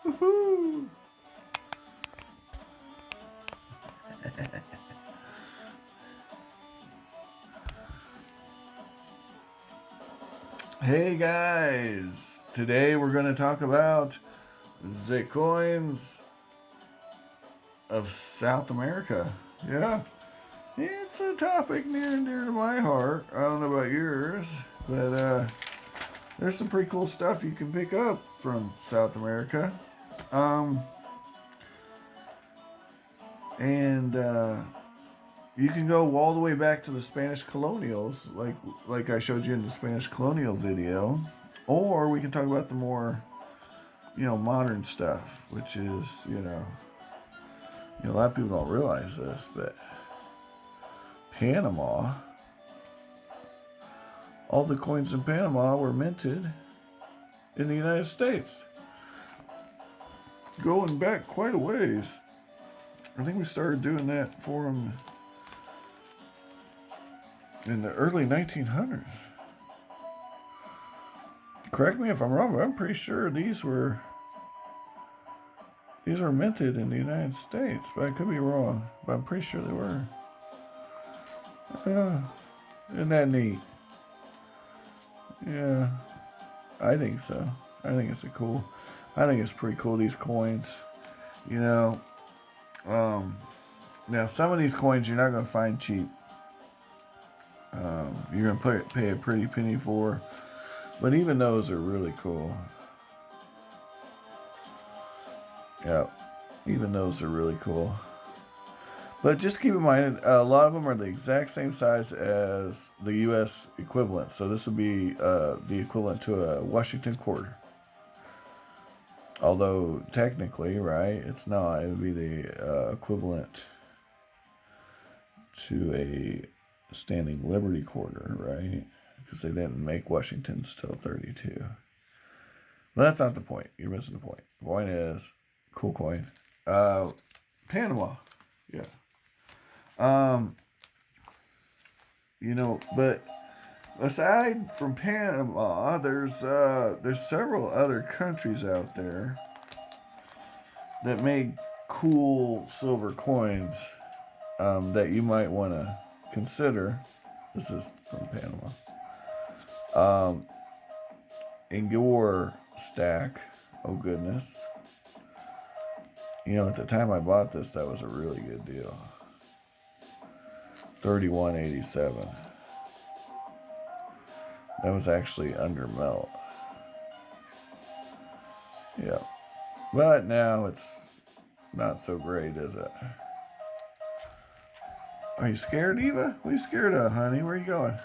Woohoo! Hey guys! Today we're going to talk about the coins of South America. Yeah. It's a topic near and dear to my heart. I don't know about yours, but there's some pretty cool stuff you can pick up from South America. And you can go all the way back to the Spanish colonials, like I showed you in the Spanish colonial video, or we can talk about the more, modern stuff, which is, a lot of people don't realize this, but Panama, all the coins in Panama were minted in the United States, going back quite a ways. I think we started doing that for them in the early 1900s. Correct me if I'm wrong, but I'm pretty sure these were minted in the United States, but I could be wrong. But I'm pretty sure they were. Isn't that neat? Yeah, I think so. I think it's pretty cool, these coins. Now some of these coins you're not going to find cheap. You're going to pay a pretty penny for, but even those are really cool. Yeah, even those are really cool. But just keep in mind, a lot of them are the exact same size as the U.S. equivalent. So this would be the equivalent to a Washington quarter. Although technically, right, it's not. It would be the equivalent to a standing Liberty quarter, right? Because they didn't make Washingtons till 32. But that's not the point. You're missing the point. The point is, cool coin. Panama. Yeah. But aside from Panama, there's several other countries out there that make cool silver coins that you might want to consider. This is from Panama. In your stack, oh goodness. At the time I bought this, that was a really good deal. $31.87. That was actually under melt. Yeah. But now it's not so great, is it? Are you scared, Eva? What are you scared of, honey? Where are you going?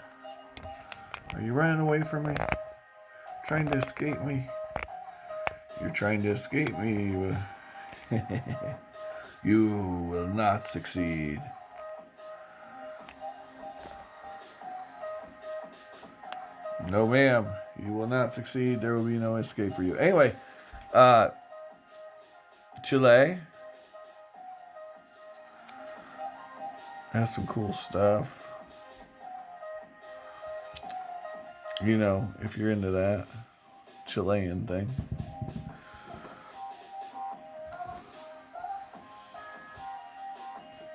Are you running away from me? Trying to escape me? You're trying to escape me, Eva. You will not succeed. No, ma'am. You will not succeed. There will be no escape for you. Anyway, Chile has some cool stuff. If you're into that Chilean thing.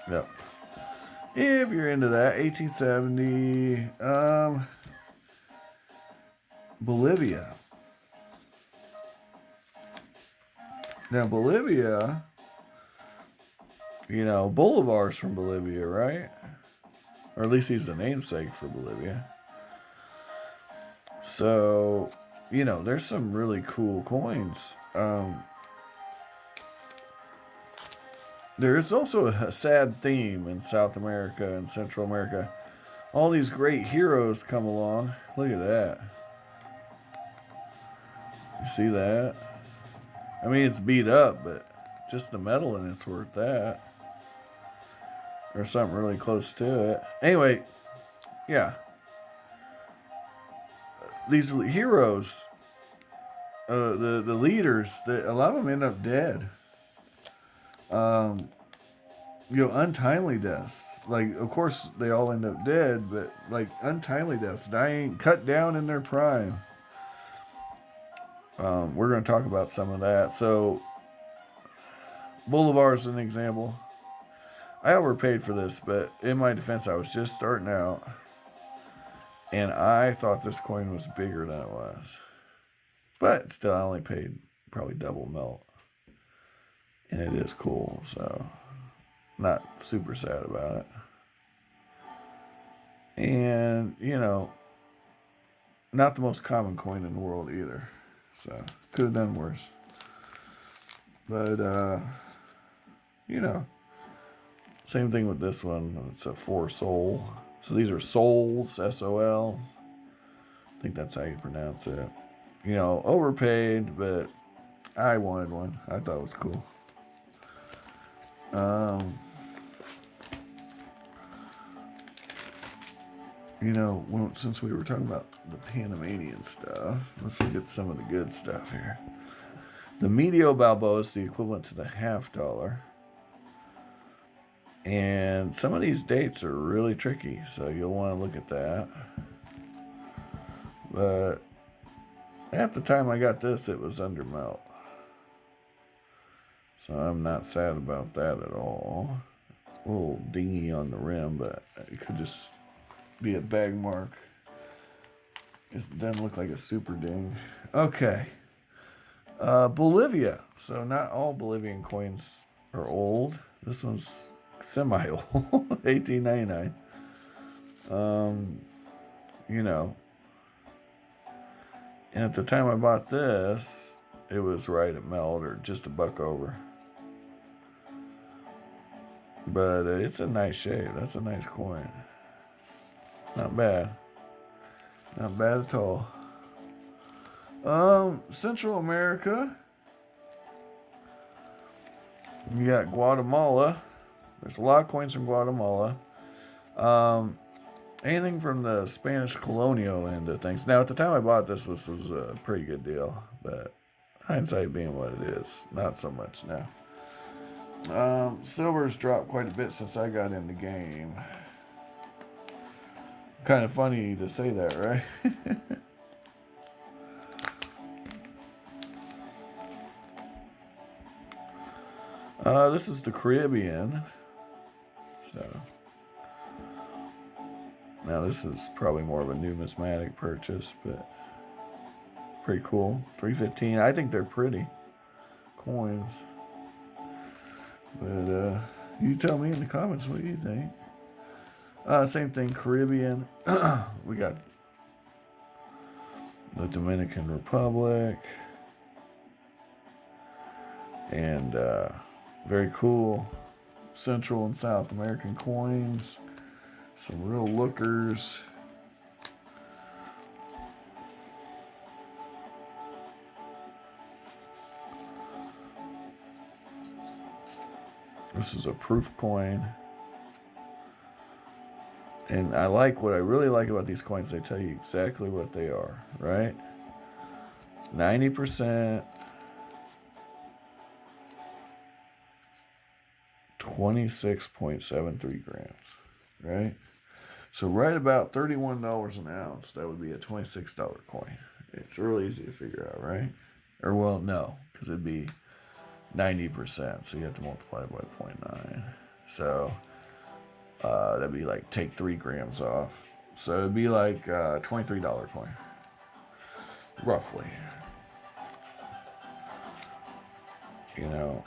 Yep. If you're into that, 1870, Bolivia. Now, Bolivia, Bolivar's from Bolivia, right? Or at least he's the namesake for Bolivia. So, there's some really cool coins. There is also a sad theme in South America and Central America. All these great heroes come along. Look at that. You see that? I mean, it's beat up, but just the metal in it's worth that. Or something really close to it. Anyway, yeah. These heroes, the leaders, a lot of them end up dead. Untimely deaths. Like, of course, they all end up dead, but like untimely deaths, dying, cut down in their prime. We're going to talk about some of that. So, Bolivar is an example. I overpaid for this, but in my defense, I was just starting out. And I thought this coin was bigger than it was. But still, I only paid probably double melt. And it is cool, so not super sad about it. And, you know, not the most common coin in the world either. So, could have done worse. But, you know, same thing with this one. It's a 4 sol. So these are sols, S-O-L. I think that's how you pronounce it. You know, overpaid, but I wanted one. I thought it was cool. You know, since we were talking about the Panamanian stuff, let's look at some of the good stuff here. The Medial Balboa is the equivalent to the $50. And some of these dates are really tricky, so you'll want to look at that. But at the time I got this, it was under melt. So I'm not sad about that at all. A little dingy on the rim, but it could just be a bag mark. It doesn't look like a super ding. Okay. Bolivia. So not all Bolivian coins are old. This one's semi-old. 1899. You know. And at the time I bought this, it was right at melt or just a buck over. But it's a nice shape. That's a nice coin. Not bad. Not bad at all. Central America. You got Guatemala. There's a lot of coins from Guatemala. Anything from the Spanish colonial end of things. Now, at the time I bought this was a pretty good deal. But hindsight being what it is, not so much now. Silver's dropped quite a bit since I got in the game. Kind of funny to say that, right? This is the Caribbean. So now this is probably more of a numismatic purchase, but pretty cool. $3.15. I think they're pretty coins. But you tell me in the comments what you think. Same thing, Caribbean. We got the Dominican Republic. And very cool Central and South American coins. Some real lookers. This is a proof coin. And what I really like about these coins, they tell you exactly what they are, right? 90%, 26.73 grams, right? So right about $31 an ounce, that would be a $26 coin. It's really easy to figure out, right? Or, well, no, because it'd be 90%, so you have to multiply by 0.9. So that'd be like take 3 grams off. So it'd be like a $23 coin, roughly. You know,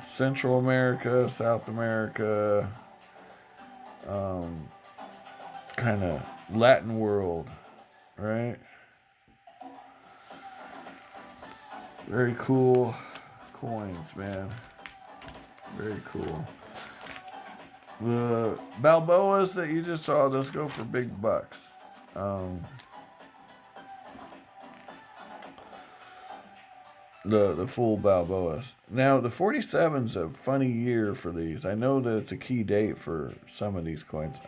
Central America, South America, kind of Latin world, right? Very cool coins, man. Very cool. The Balboas that you just saw, those go for big bucks. The full Balboas. Now, the 47's a funny year for these. I know that it's a key date for some of these coins.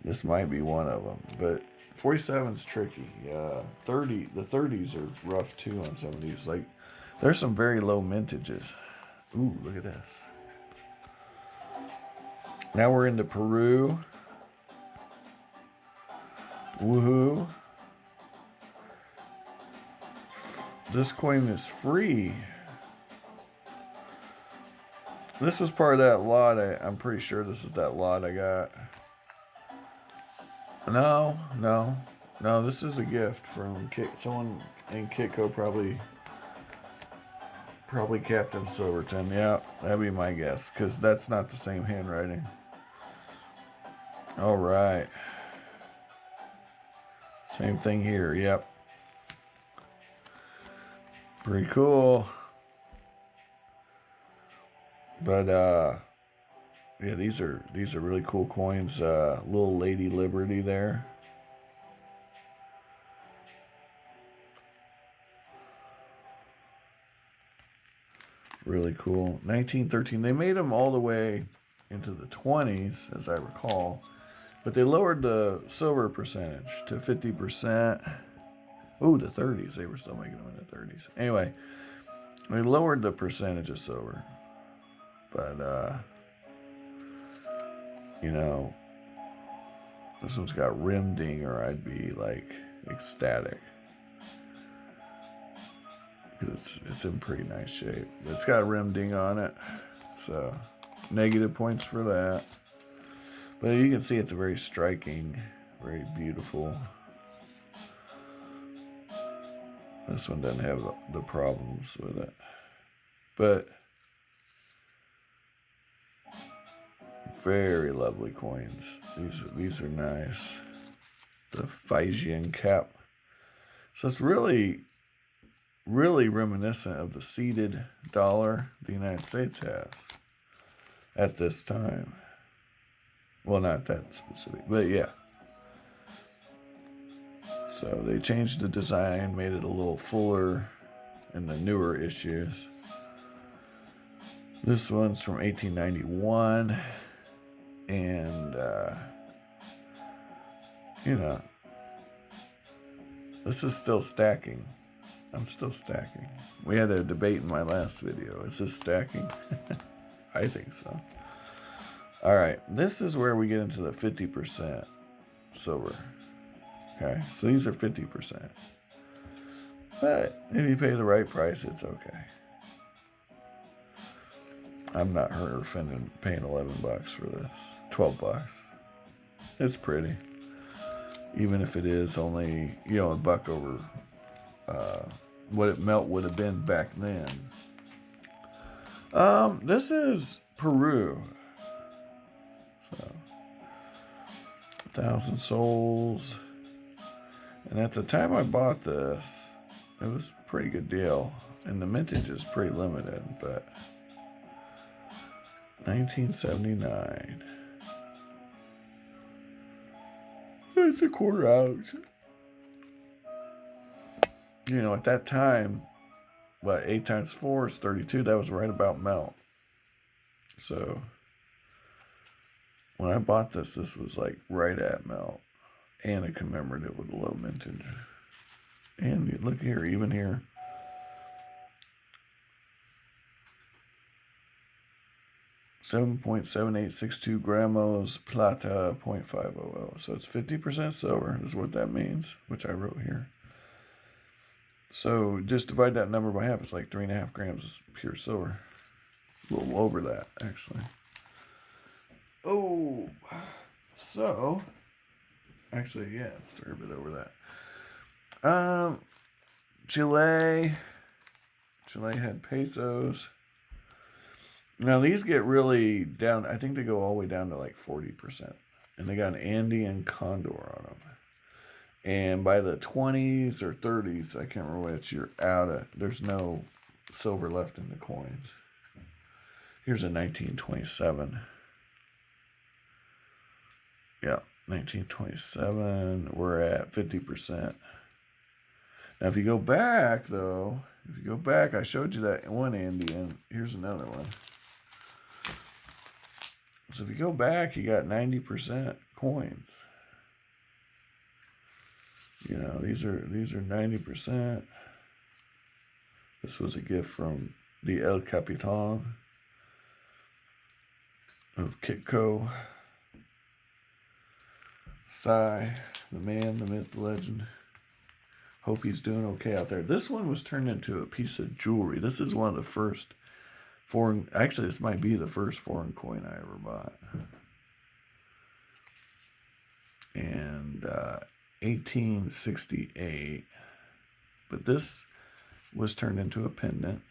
This might be one of them, but 47's tricky. The 30s are rough too on some of these. Like, there's some very low mintages. Ooh, look at this. Now we're into Peru. Woohoo. This coin is free. This was part of that lot. I'm pretty sure this is that lot I got. No. This is a gift from someone in Kitco, probably Captain Silverton. Yeah, that'd be my guess, because that's not the same handwriting. All right. Same thing here. Yep. Pretty cool. But yeah, these are really cool coins. Little Lady Liberty there. Really cool. 1913. They made them all the way into the 20s, as I recall. But they lowered the silver percentage to 50%. Ooh, the 30s. They were still making them in the 30s. Anyway, they lowered the percentage of silver. But, you know, this one's got rim ding, or I'd be, like, ecstatic. Because it's in pretty nice shape. It's got rim ding on it. So, negative points for that. But you can see it's a very striking, very beautiful. This one doesn't have the problems with it. But very lovely coins. These are nice. The Fijian cap. So it's really reminiscent of the seated dollar the United States has at this time. Well, not that specific, but yeah. So they changed the design, made it a little fuller in the newer issues. This one's from 1891, and you know, this is still stacking. I'm still stacking. We had a debate in my last video. Is this stacking? I think so. All right, this is where we get into the 50% silver. Okay, so these are 50%. But if you pay the right price, it's okay. I'm not hurt or offended paying $11 for this. $12. It's pretty. Even if it is only, a buck over what it melt would have been back then. This is Peru. So, 1,000 souls. And at the time I bought this, it was a pretty good deal. And the mintage is pretty limited, but 1979. It's a quarter ounce. At that time, 8 times 4 is 32. That was right about melt. So, when I bought this was like right at melt. And a commemorative with a low mintage. And look here, even here. .7862 gramos, plata, 0.500. So it's 50% silver, is what that means, which I wrote here. So just divide that number by half. It's like 3.5 grams of pure silver. A little over that, actually. Oh, so... Actually, yeah, it's a fair bit over that. Chile had pesos. Now, these get really down. I think they go all the way down to like 40%. And they got an Andean condor on them. And by the 20s or 30s, I can't remember which, there's no silver left in the coins. Here's a 1927. Yeah. 1927, we're at 50%. Now, if you go back, though, I showed you that one Andean. Here's another one. So if you go back, you got 90% coins. These are 90%. This was a gift from the El Capitan of Kitco. Sigh, the man, the myth, the legend. Hope he's doing okay out there. This one was turned into a piece of jewelry. This is one of the first foreign. Actually, this might be the first foreign coin I ever bought. And 1868. But this was turned into a pendant.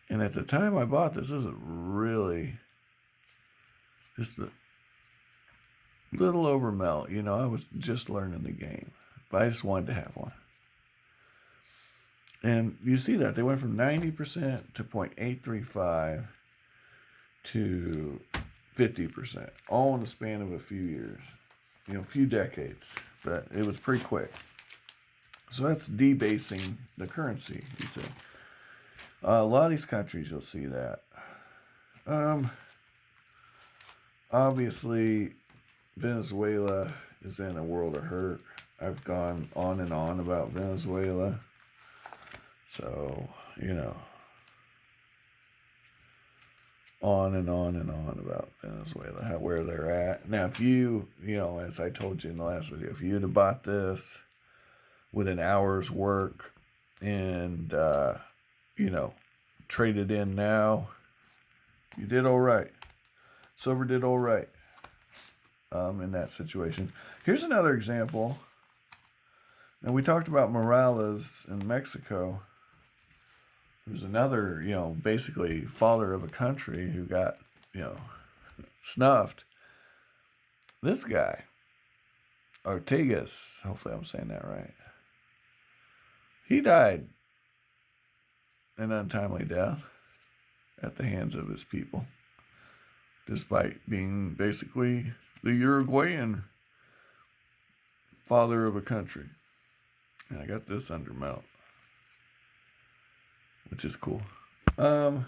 And at the time I bought this, was really just a little over melt. You know, I was just learning the game. But I just wanted to have one. And you see that. They went from 90% to 0.835 to 50%. All in the span of a few years. You know, a few decades. But it was pretty quick. So that's debasing the currency, you see. A lot of these countries, you'll see that. Obviously, Venezuela is in a world of hurt. I've gone on and on about Venezuela. So, you know, on and on and on about Venezuela, where they're at. Now, if you know, as I told you in the last video, if you'd have bought this with an hour's work and, you know, traded in now, you did all right. Silver did all right in that situation. Here's another example. Now, we talked about Morales in Mexico, who's another, you know, basically father of a country who got, you know, snuffed. This guy, Ortegas, hopefully I'm saying that right, he died an untimely death at the hands of his people, despite being basically the Uruguayan father of a country. And I got this under mount, which is cool. You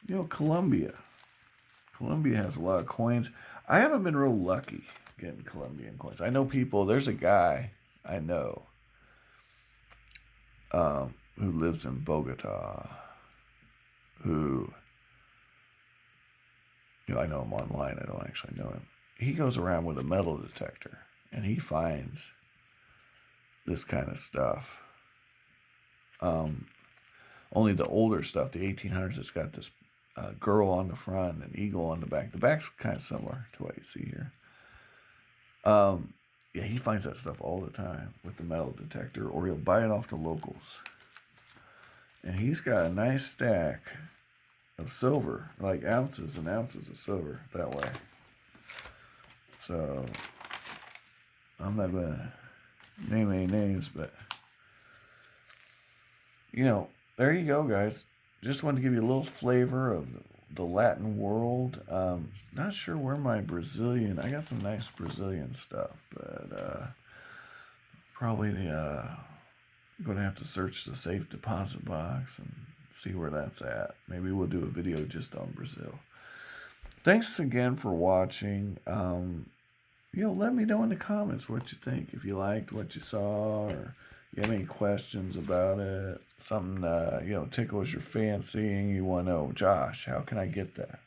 know, Colombia. Colombia has a lot of coins. I haven't been real lucky getting Colombian coins. I know people, there's a guy I know who lives in Bogota, who, you know, I know him online. I don't actually know him. He goes around with a metal detector, and he finds this kind of stuff. Only the older stuff, the 1800s, it's got this girl on the front and an eagle on the back. The back's kind of similar to what you see here. Yeah, he finds that stuff all the time with the metal detector, or he'll buy it off the locals. And he's got a nice stack of silver, like ounces and ounces of silver that way. So, I'm not going to name any names, but, you know, there you go, guys. Just wanted to give you a little flavor of the Latin world. Not sure where my Brazilian, I got some nice Brazilian stuff, but probably going to have to search the safe deposit box and see where that's at. Maybe we'll do a video just on Brazil. Thanks again for watching. You know, let me know in the comments what you think. If you liked what you saw, or you have any questions about it, something, you know, tickles your fancy and you want to know, Josh, how can I get that?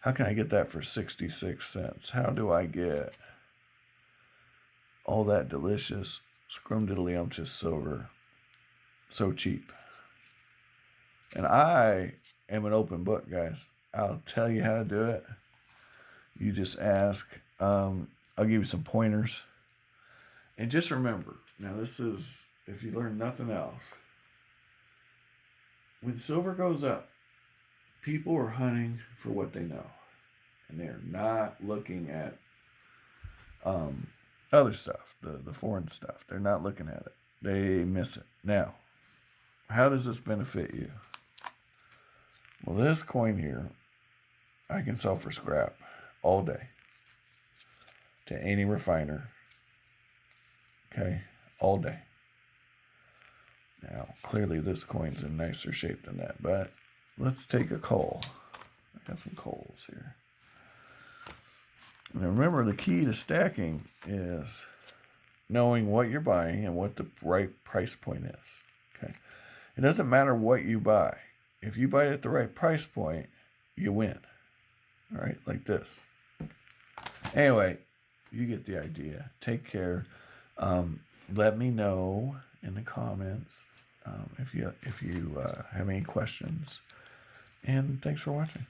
How can I get that for 66 cents? How do I get all that delicious scrumdiddlyumptious silver so cheap? And I am an open book, guys. I'll tell you how to do it. You just ask. I'll give you some pointers. And just remember, now this is, if you learn nothing else, when silver goes up, people are hunting for what they know. And they're not looking at other stuff, the foreign stuff. They're not looking at it. They miss it. Now, how does this benefit you? Well, this coin here, I can sell for scrap all day to any refiner. Okay, all day. Now, clearly this coin's in nicer shape than that, but let's take a coal. I got some coals here. Now remember, the key to stacking is knowing what you're buying and what the right price point is. Okay, it doesn't matter what you buy. If you buy it at the right price point, you win. All right, like this. Anyway, you get the idea. Take care. Let me know in the comments if you have any questions. And thanks for watching.